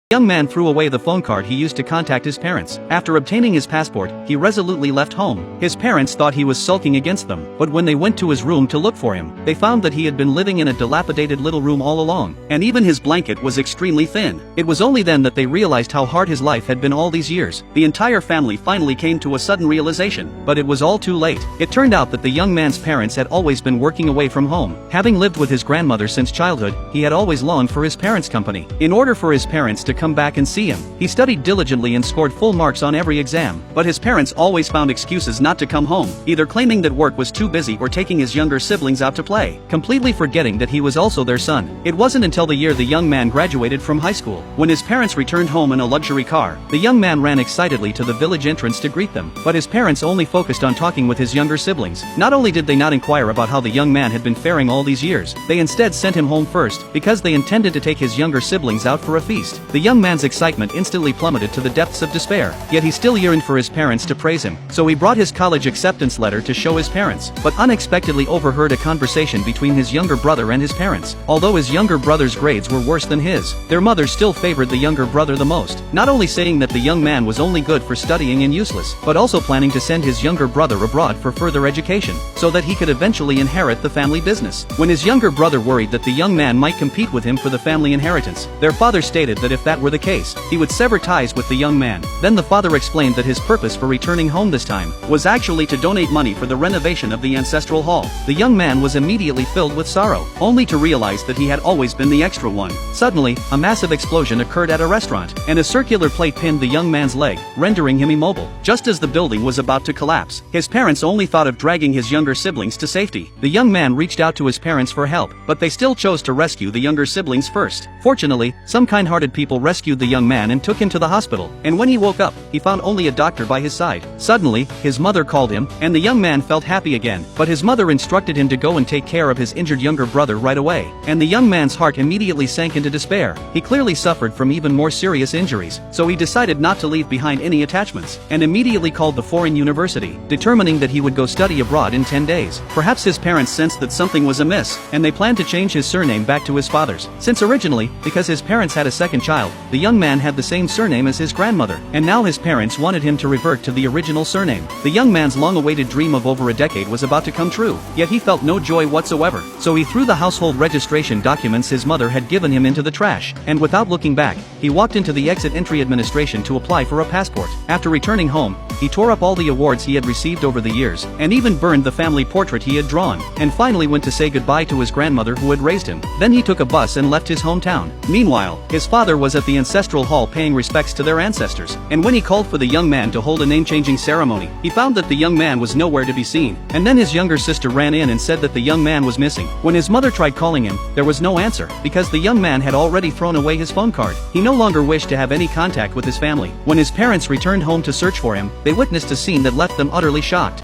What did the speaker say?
The young man threw away the phone card he used to contact his parents. After obtaining his passport, he resolutely left home. His parents thought he was sulking against them, but when they went to his room to look for him, they found that he had been living in a dilapidated little room all along, and even his blanket was extremely thin. It was only then that they realized how hard his life had been all these years. The entire family finally came to a sudden realization, but it was all too late. It turned out that the young man's parents had always been working away from home. Having lived with his grandmother since childhood, he had always longed for his parents' company. In order for his parents to come back and see him, he studied diligently and scored full marks on every exam, but his parents always found excuses not to come home, either claiming that work was too busy or taking his younger siblings out to play, completely forgetting that he was also their son. It wasn't until the year the young man graduated from high school, when his parents returned home in a luxury car, the young man ran excitedly to the village entrance to greet them, but his parents only focused on talking with his younger siblings. Not only did they not inquire about how the young man had been faring all these years, they instead sent him home first, because they intended to take his younger siblings out for a feast. The young man's excitement instantly plummeted to the depths of despair, yet he still yearned for his parents to praise him, so he brought his college acceptance letter to show his parents, but unexpectedly overheard a conversation between his younger brother and his parents. Although his younger brother's grades were worse than his, their mother still favored the younger brother the most, not only saying that the young man was only good for studying and useless, but also planning to send his younger brother abroad for further education, so that he could eventually inherit the family business. When his younger brother worried that the young man might compete with him for the family inheritance, their father stated that if that were the case, he would sever ties with the young man. Then the father explained that his purpose for returning home this time was actually to donate money for the renovation of the ancestral hall. The young man was immediately filled with sorrow, only to realize that he had always been the extra one. Suddenly, a massive explosion occurred at a restaurant, and a circular plate pinned the young man's leg, rendering him immobile. Just as the building was about to collapse, his parents only thought of dragging his younger siblings to safety. The young man reached out to his parents for help, but they still chose to rescue the younger siblings first. Fortunately, some kind-hearted people rescued the young man and took him to the hospital, and when he woke up, he found only a doctor by his side. Suddenly, his mother called him, and the young man felt happy again, but his mother instructed him to go and take care of his injured younger brother right away, and the young man's heart immediately sank into despair. He clearly suffered from even more serious injuries, so he decided not to leave behind any attachments, and immediately called the foreign university, determining that he would go study abroad in 10 days. Perhaps his parents sensed that something was amiss, and they planned to change his surname back to his father's, since originally, because his parents had a second child, the young man had the same surname as his grandmother, and now his parents wanted him to revert to the original surname. The young man's long-awaited dream of over a decade was about to come true, yet he felt no joy whatsoever, so he threw the household registration documents his mother had given him into the trash, and without looking back, he walked into the exit entry administration to apply for a passport. After returning home, he tore up all the awards he had received over the years, and even burned the family portrait he had drawn, and finally went to say goodbye to his grandmother who had raised him. Then he took a bus and left his hometown. Meanwhile, his father was at the ancestral hall paying respects to their ancestors, and when he called for the young man to hold a name-changing ceremony, he found that the young man was nowhere to be seen, and then his younger sister ran in and said that the young man was missing. When his mother tried calling him, there was no answer, because the young man had already thrown away his phone card. He no longer wished to have any contact with his family. When his parents returned home to search for him, they witnessed a scene that left them utterly shocked.